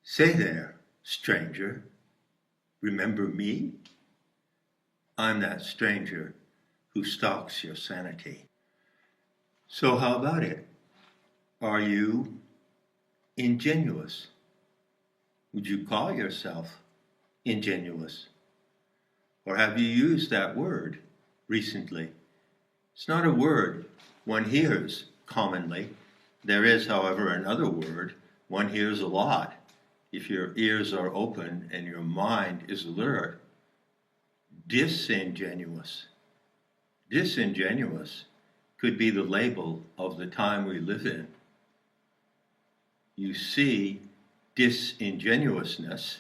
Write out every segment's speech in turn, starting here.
Say there, stranger, remember me? I'm that stranger who stalks your sanity. So how about it? Are you ingenuous? Would you call yourself ingenuous? Or have you used that word recently? It's not a word one hears commonly. There is, however, another word one hears a lot if your ears are open and your mind is alert. Disingenuous. Disingenuous could be the label of the time we live in. You see disingenuousness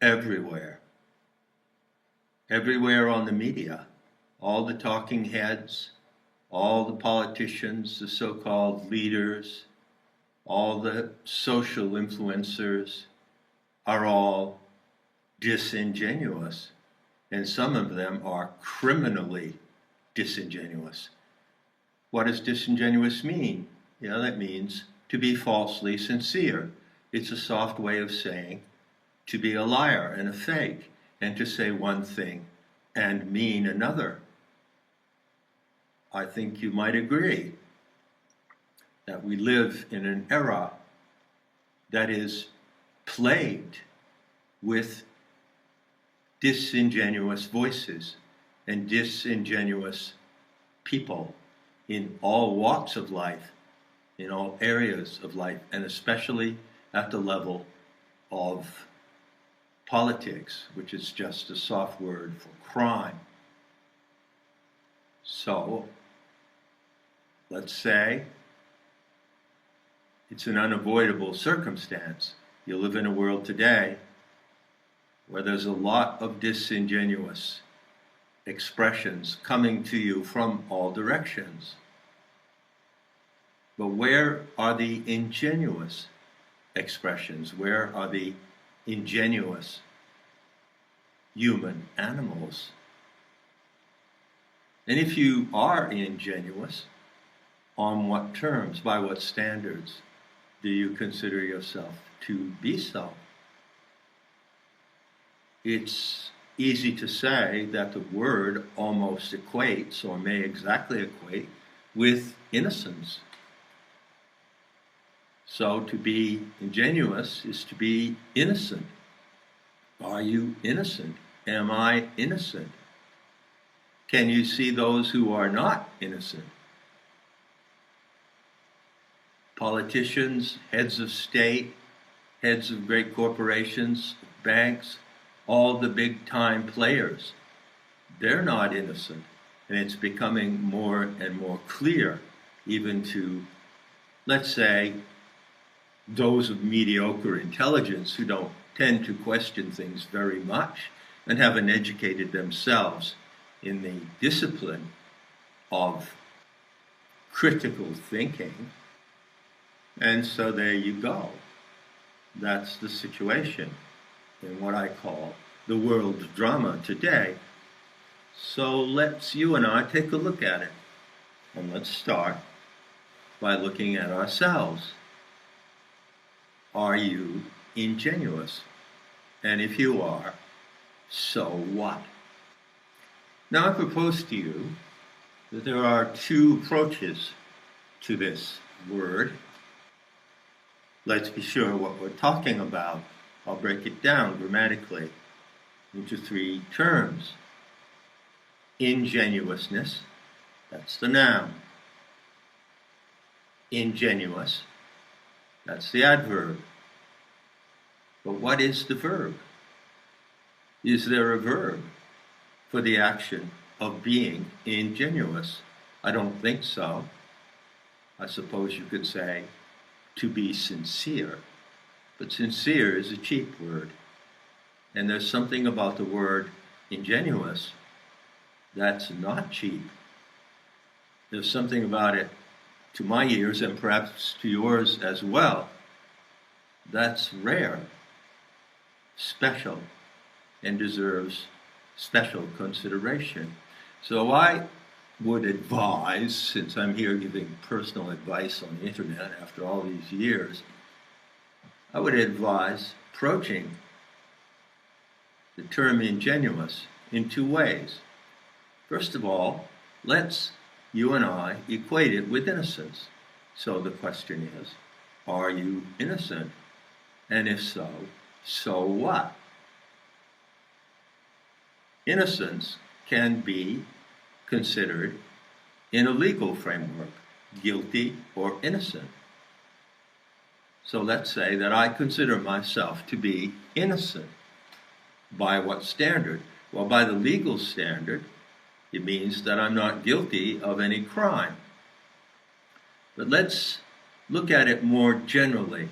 everywhere. Everywhere on the media, all the talking heads, all the politicians, the so-called leaders, all the social influencers are all disingenuous. And some of them are criminally disingenuous. What does disingenuous mean? That means to be falsely sincere. It's a soft way of saying to be a liar and a fake, and to say one thing and mean another. I think you might agree that we live in an era that is plagued with disingenuous voices and disingenuous people in all walks of life, in all areas of life, and especially at the level of politics, which is just a soft word for crime. So, let's say it's an unavoidable circumstance. You live in a world today where there's a lot of disingenuous expressions coming to you from all directions. But where are the ingenuous expressions? Where are the ingenuous human animals? And if you are ingenuous, on what terms, by what standards do you consider yourself to be so? It's easy to say that the word almost equates, or may exactly equate, with innocence. So to be ingenuous is to be innocent. Are you innocent? Am I innocent? Can you see those who are not innocent? Politicians, heads of state, heads of great corporations, banks, all the big-time players, they're not innocent. And it's becoming more and more clear, even to, let's say, those of mediocre intelligence who don't tend to question things very much and haven't educated themselves in the discipline of critical thinking. And so there you go. That's the situation in what I call the world drama today. So let's, you and I, take a look at it. And let's start by looking at ourselves. Are you ingenuous? And if you are, so what? Now I propose to you that there are two approaches to this word. Let's be sure what we're talking about. I'll break it down grammatically into three terms. Ingenuousness, that's the noun. Ingenuous, that's the adverb. But what is the verb? Is there a verb for the action of being ingenuous? I don't think so. I suppose you could say to be sincere. But sincere is a cheap word. And there's something about the word ingenuous that's not cheap. There's something about it, to my ears, and perhaps to yours as well, that's rare, special, and deserves special consideration. So I would advise, since I'm here giving personal advice on the internet after all these years, I would advise approaching the term ingenuous in two ways. First of all, let's, you and I, equate it with innocence. So the question is, are you innocent? And if so, so what? Innocence can be considered in a legal framework, guilty or innocent. So let's say that I consider myself to be innocent. By what standard? Well, by the legal standard, it means that I'm not guilty of any crime. But let's look at it more generally.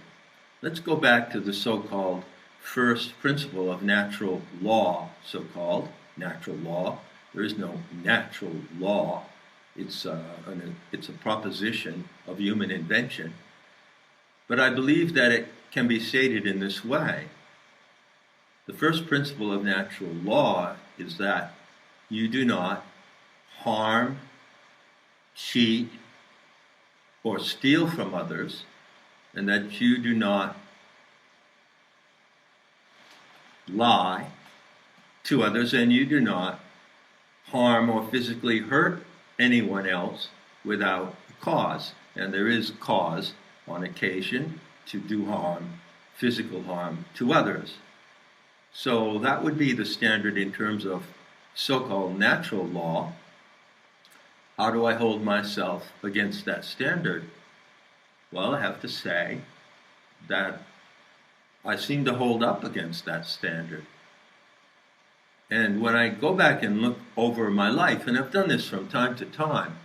Let's go back to the so-called first principle of natural law, so-called natural law. There is no natural law. It's a proposition of human invention. But I believe that it can be stated in this way. The first principle of natural law is that you do not harm, cheat, or steal from others, and that you do not lie to others, and you do not harm or physically hurt anyone else without cause. And there is cause on occasion to do harm, physical harm to others. So that would be the standard in terms of so-called natural law. How do I hold myself against that standard? Well, I have to say that I seem to hold up against that standard. And when I go back and look over my life, and I've done this from time to time,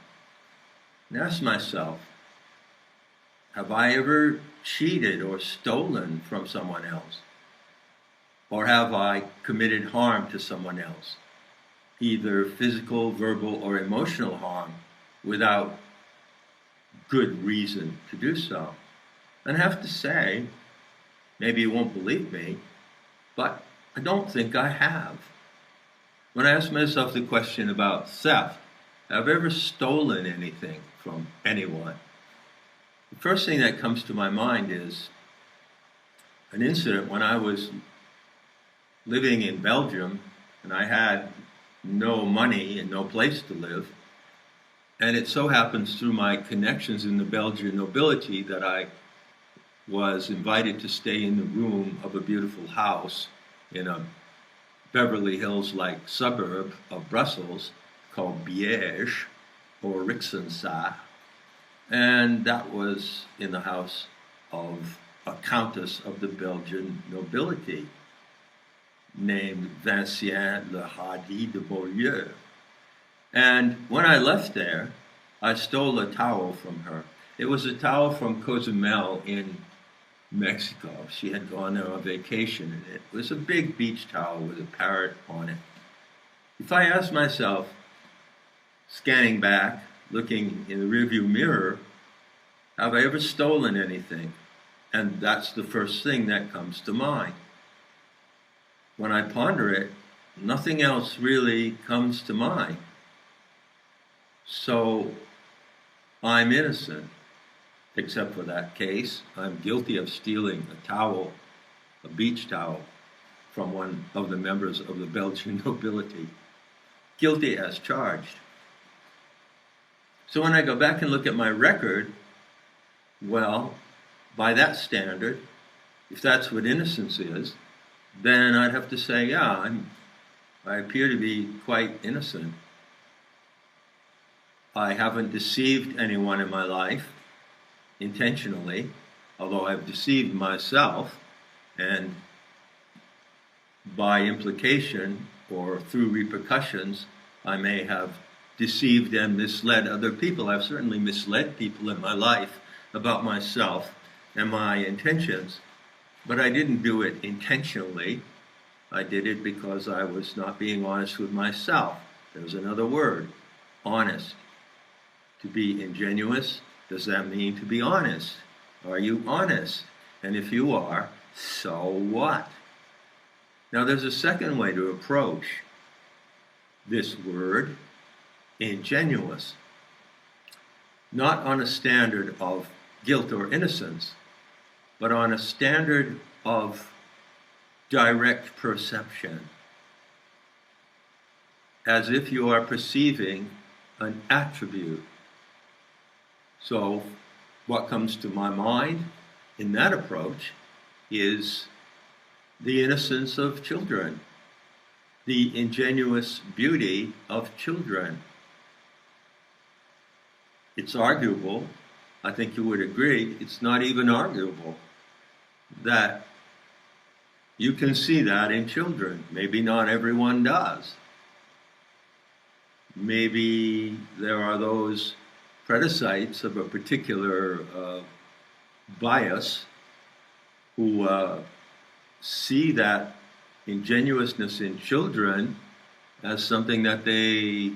and ask myself, have I ever cheated or stolen from someone else? Or have I committed harm to someone else? Either physical, verbal, or emotional harm without good reason to do so. And I have to say, maybe you won't believe me, but I don't think I have. When I ask myself the question about theft, have I ever stolen anything from anyone? The first thing that comes to my mind is an incident when I was living in Belgium and I had no money and no place to live. And it so happens through my connections in the Belgian nobility that I was invited to stay in the room of a beautiful house in a Beverly Hills-like suburb of Brussels called Liège or Rixensart. And that was in the house of a countess of the Belgian nobility named Vinciane Le Hardy de Beaulieu. And when I left there, I stole a towel from her. It was a towel from Cozumel in Mexico. She had gone on a vacation, and it was a big beach towel with a parrot on it. If I ask myself, scanning back, looking in the rearview mirror, have I ever stolen anything? And that's the first thing that comes to mind. When I ponder it, nothing else really comes to mind. So I'm innocent, except for that case. I'm guilty of stealing a towel, a beach towel, from one of the members of the Belgian nobility. Guilty as charged. So when I go back and look at my record, well, by that standard, if that's what innocence is, then I'd have to say, yeah, I appear to be quite innocent. I haven't deceived anyone in my life intentionally, although I've deceived myself, and by implication or through repercussions, I may have deceived and misled other people. I've certainly misled people in my life about myself and my intentions, but I didn't do it intentionally. I did it because I was not being honest with myself. There's another word, honest. To be ingenuous, does that mean to be honest? Are you honest? And if you are, so what? Now there's a second way to approach this word, ingenuous. Not on a standard of guilt or innocence, but on a standard of direct perception, as if you are perceiving an attribute. So what comes to my mind in that approach is the innocence of children, the ingenuous beauty of children. It's arguable, I think you would agree, it's not even arguable, that you can see that in children. Maybe not everyone does. Maybe there are those predicites of a particular bias who see that ingenuousness in children as something that they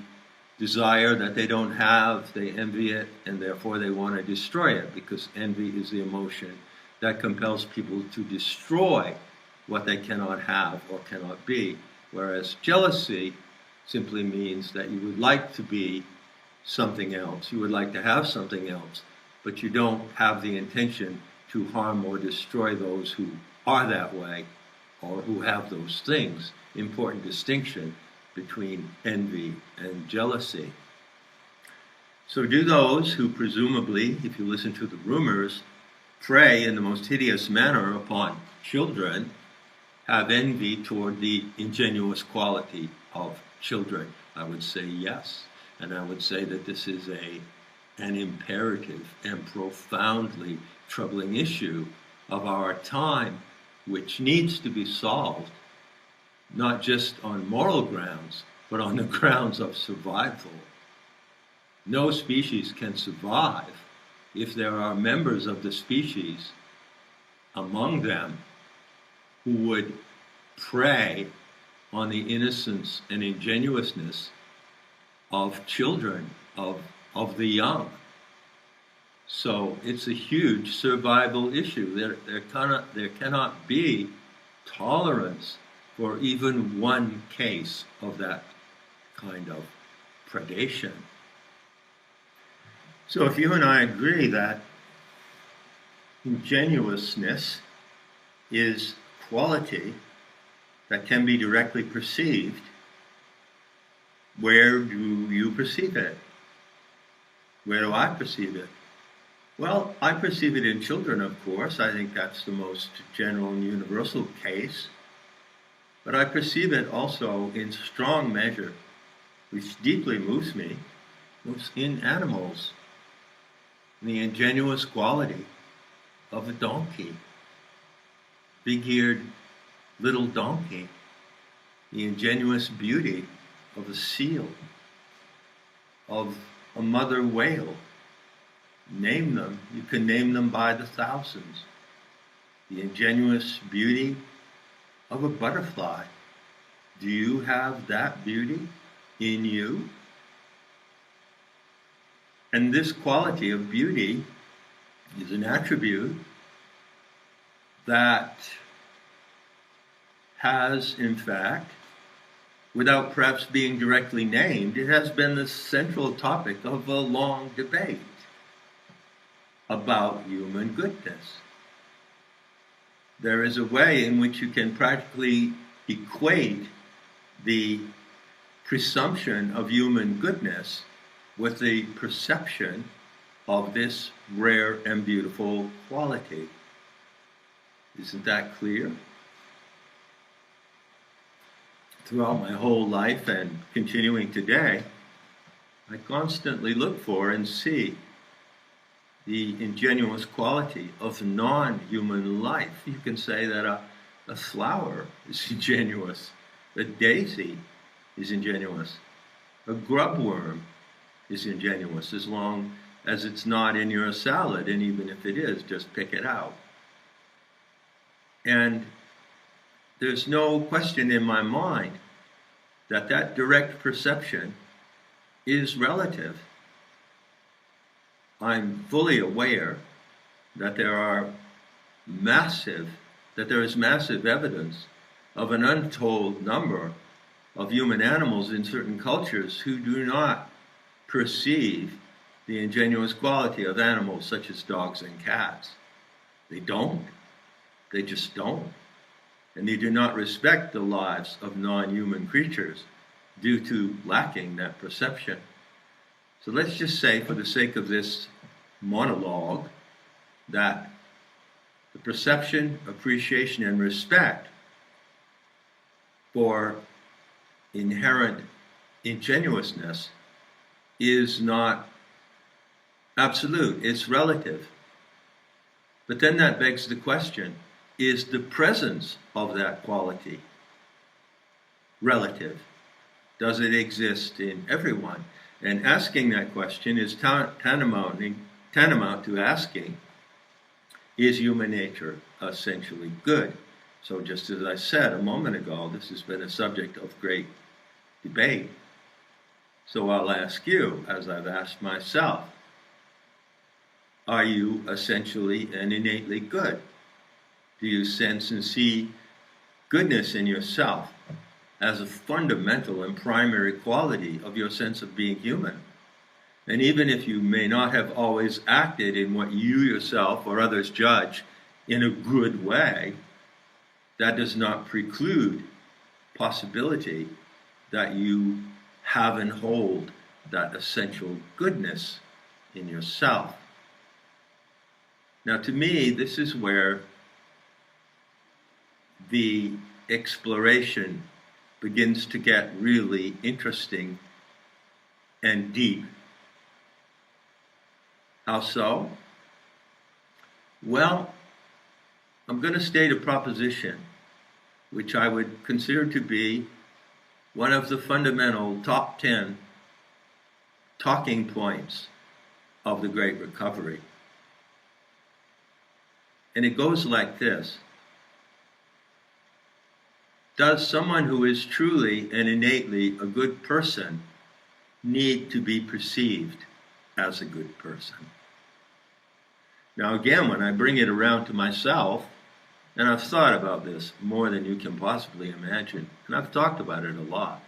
desire, that they don't have, they envy it, and therefore they want to destroy it, because envy is the emotion that compels people to destroy what they cannot have or cannot be, whereas jealousy simply means that you would like to be something else, you would like to have something else, but you don't have the intention to harm or destroy those who are that way or who have those things. Important distinction between envy and jealousy. So do those who presumably, if you listen to the rumors, prey in the most hideous manner upon children, have envy toward the ingenuous quality of children? I would say yes. And I would say that this is an imperative and profoundly troubling issue of our time, which needs to be solved, not just on moral grounds, but on the grounds of survival. No species can survive if there are members of the species among them who would prey on the innocence and ingenuousness of children, of the young. So it's a huge survival issue. There cannot be tolerance for even one case of that kind of predation. So if you and I agree that ingenuousness is quality that can be directly perceived, where do you perceive it? Where do I perceive it? Well, I perceive it in children, of course. I think that's the most general and universal case. But I perceive it also in strong measure, which deeply moves me, in animals. The ingenuous quality of a donkey, big-eared little donkey, the ingenuous beauty of a seal, of a mother whale. Name them. You can name them by the thousands. The ingenuous beauty of a butterfly. Do you have that beauty in you? And this quality of beauty is an attribute that has, in fact, without perhaps being directly named, it has been the central topic of a long debate about human goodness. There is a way in which you can practically equate the presumption of human goodness with the perception of this rare and beautiful quality. Isn't that clear? Throughout my whole life and continuing today, I constantly look for and see the ingenuous quality of non-human life. You can say that a flower is ingenuous, a daisy is ingenuous, a grubworm is ingenuous, as long as it's not in your salad, and even if it is, just pick it out. And there's no question in my mind that that direct perception is relative. I'm fully aware that there is massive evidence of an untold number of human animals in certain cultures who do not perceive the ingenuous quality of animals such as dogs and cats. They don't. They just don't. And they do not respect the lives of non-human creatures due to lacking that perception. So let's just say, for the sake of this monologue, that the perception, appreciation, and respect for inherent ingenuousness is not absolute, it's relative. But then that begs the question, is the presence of that quality relative? Does it exist in everyone? And asking that question is tantamount to asking, is human nature essentially good? So just as I said a moment ago, this has been a subject of great debate. So I'll ask you, as I've asked myself, are you essentially and innately good? Do you sense and see goodness in yourself as a fundamental and primary quality of your sense of being human? And even if you may not have always acted in what you yourself or others judge in a good way, that does not preclude possibility that you have and hold that essential goodness in yourself. Now, to me, this is where the exploration begins to get really interesting and deep. How so? Well, I'm going to state a proposition which I would consider to be one of the fundamental top 10 talking points of the Great Recovery. And it goes like this. Does someone who is truly and innately a good person need to be perceived as a good person? Now again, when I bring it around to myself, and I've thought about this more than you can possibly imagine, and I've talked about it a lot,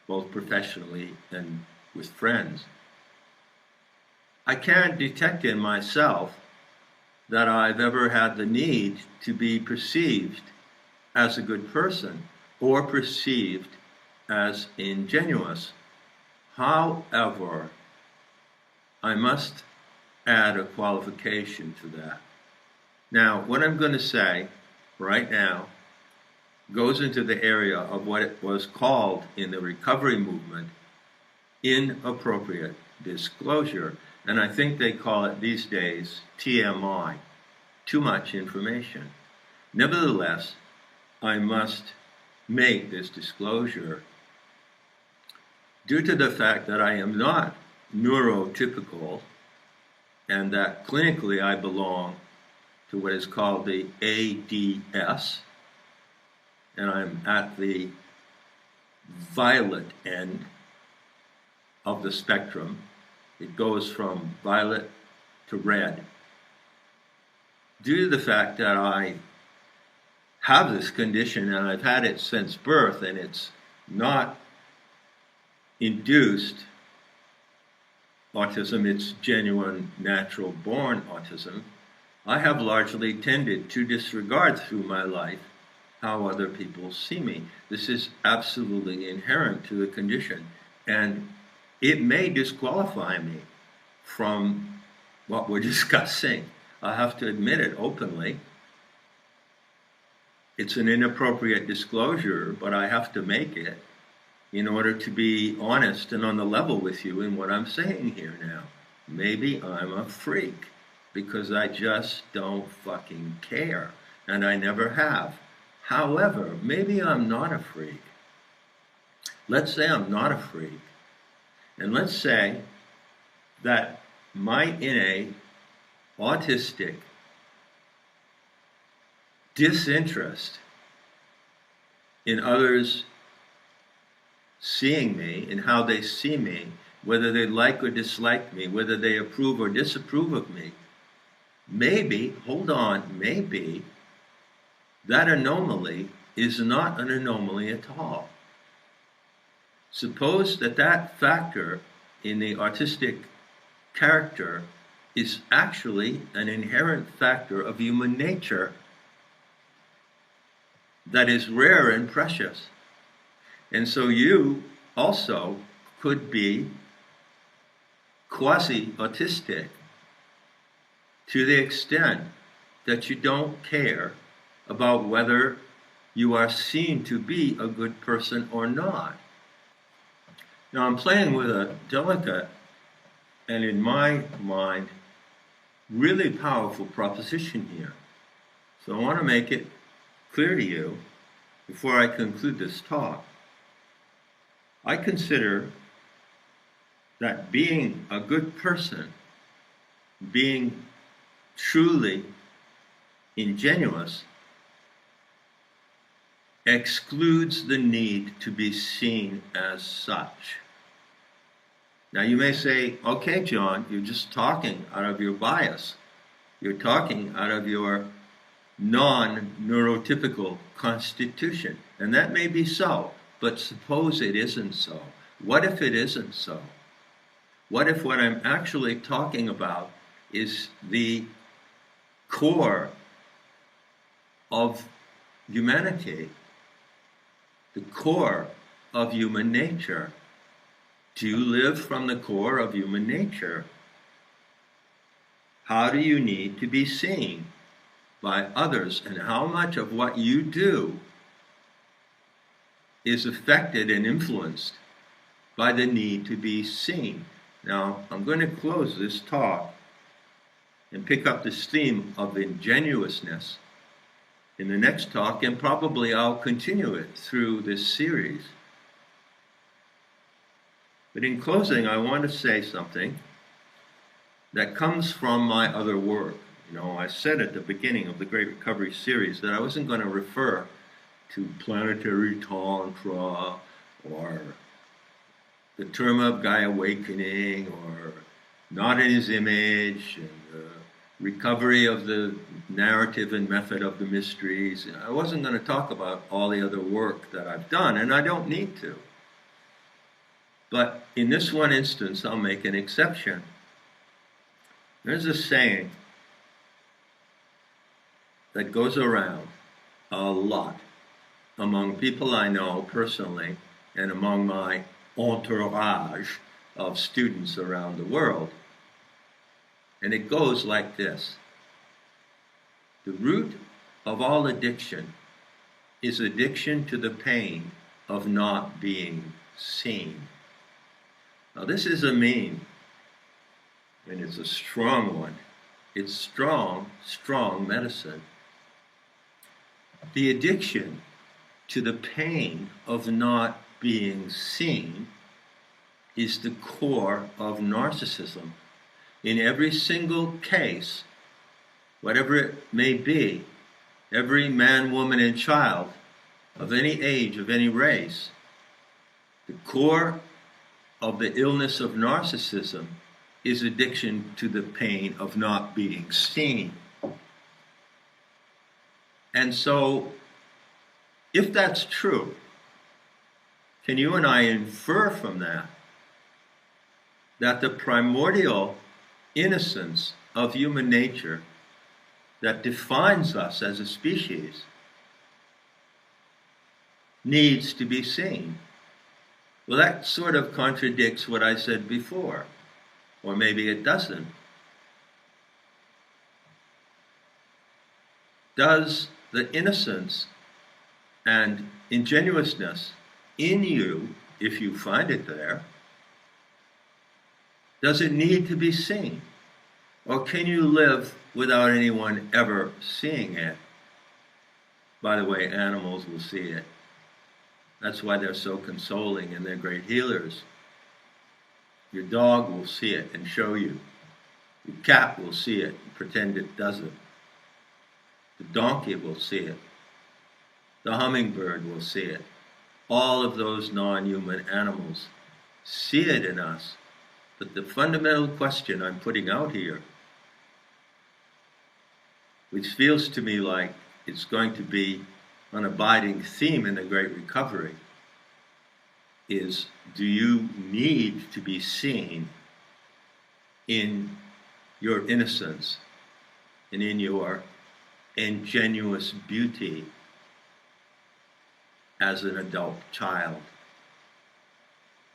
both professionally and with friends, I can't detect in myself that I've ever had the need to be perceived as a good person or perceived as ingenuous. However, I must add a qualification to that. Now, what I'm going to say right now goes into the area of what it was called in the recovery movement inappropriate disclosure. And I think they call it these days TMI, too much information. Nevertheless, I must make this disclosure due to the fact that I am not neurotypical and that clinically I belong to what is called the ADS, and I'm at the violet end of the spectrum. It goes from violet to red. Due to the fact that I have this condition and I've had it since birth and it's not induced autism, it's genuine natural born autism, I have largely tended to disregard through my life how other people see me. This is absolutely inherent to the condition, and it may disqualify me from what we're discussing. I have to admit it openly. It's an inappropriate disclosure, but I have to make it in order to be honest and on the level with you in what I'm saying here now. Maybe I'm a freak because I just don't fucking care, and I never have. However, maybe I'm not a freak. Let's say I'm not a freak, and let's say that my innate autistic disinterest in others seeing me and how they see me, whether they like or dislike me, whether they approve or disapprove of me, maybe, hold on, maybe that anomaly is not an anomaly at all. Suppose that that factor in the artistic character is actually an inherent factor of human nature that is rare and precious. And so you also could be quasi-autistic to the extent that you don't care about whether you are seen to be a good person or not. Now I'm playing with a delicate and, in my mind, really powerful proposition here. So I want to make it clear to you before I conclude this talk. I consider that being a good person, being truly ingenuous, excludes the need to be seen as such. Now you may say, okay, John, you're just talking out of your bias. You're talking out of your non-neurotypical constitution. And that may be so, but suppose it isn't so. What if it isn't so? What if what I'm actually talking about is the core of humanity, the core of human nature? Do you live from the core of human nature? How do you need to be seen by others, and how much of what you do is affected and influenced by the need to be seen? Now, I'm going to close this talk and pick up this theme of ingenuousness in the next talk, and probably I'll continue it through this series. But in closing, I want to say something that comes from my other work. I said at the beginning of the Great Recovery series that I wasn't going to refer to planetary tantra or the term of Gaia awakening or not in his image and the recovery of the narrative and method of the mysteries. I wasn't going to talk about all the other work that I've done, and I don't need to. But in this one instance, I'll make an exception. There's a saying that goes around a lot among people I know personally and among my entourage of students around the world. And it goes like this. The root of all addiction is addiction to the pain of not being seen. Now this is a mean, and it's a strong one. It's strong, strong medicine. The addiction to the pain of not being seen is the core of narcissism. In every single case, whatever it may be, every man, woman, and child of any age, of any race, the core of the illness of narcissism is addiction to the pain of not being seen. And so, if that's true, can you and I infer from that the primordial innocence of human nature that defines us as a species needs to be seen? Well, that sort of contradicts what I said before, or maybe it doesn't. Does the innocence and ingenuousness in you, if you find it there, does it need to be seen? Or can you live without anyone ever seeing it? By the way, animals will see it. That's why they're so consoling and they're great healers. Your dog will see it and show you. Your cat will see it and pretend it doesn't. The donkey will see it. The hummingbird will see it. All of those non-human animals see it in us. But the fundamental question I'm putting out here, which feels to me like it's going to be an abiding theme in the Great Recovery, is, do you need to be seen in your innocence and in your ingenuous beauty? as an adult child.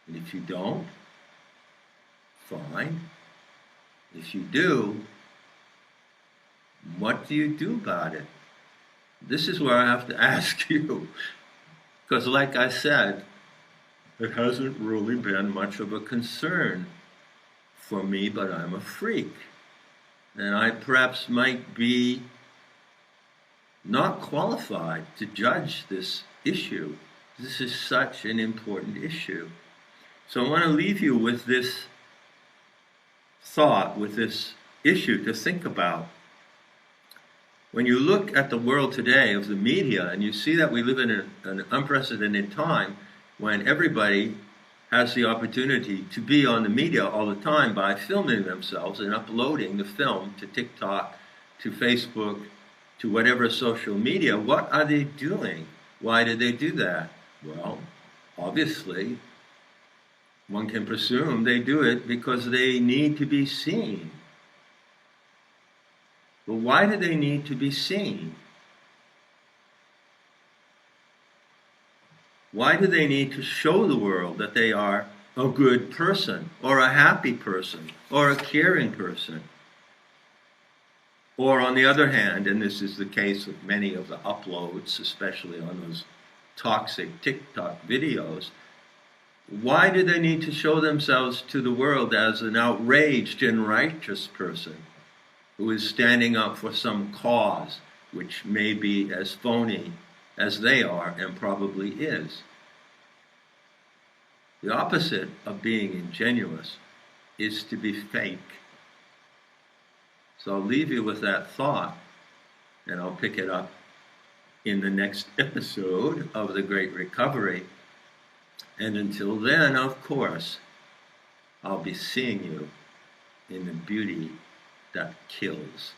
And if you don't, fine. If you do, what do you do about it? This is where I have to ask you. Because like I said, it hasn't really been much of a concern for me, but I'm a freak. And I perhaps might be not qualified to judge this issue. This is such an important issue. So I want to leave you with this thought, with this issue to think about. When you look at the world today of the media and you see that we live in an unprecedented time when everybody has the opportunity to be on the media all the time by filming themselves and uploading the film to TikTok, to Facebook, to whatever social media, what are they doing? Why do they do that? Well, obviously, one can presume they do it because they need to be seen. But why do they need to be seen? Why do they need to show the world that they are a good person, or a happy person, or a caring person? Or on the other hand, and this is the case with many of the uploads, especially on those toxic TikTok videos, why do they need to show themselves to the world as an outraged and righteous person who is standing up for some cause which may be as phony as they are and probably is? The opposite of being ingenuous is to be fake. So I'll leave you with that thought, and I'll pick it up in the next episode of The Great Recovery. And until then, of course, I'll be seeing you in the beauty that kills.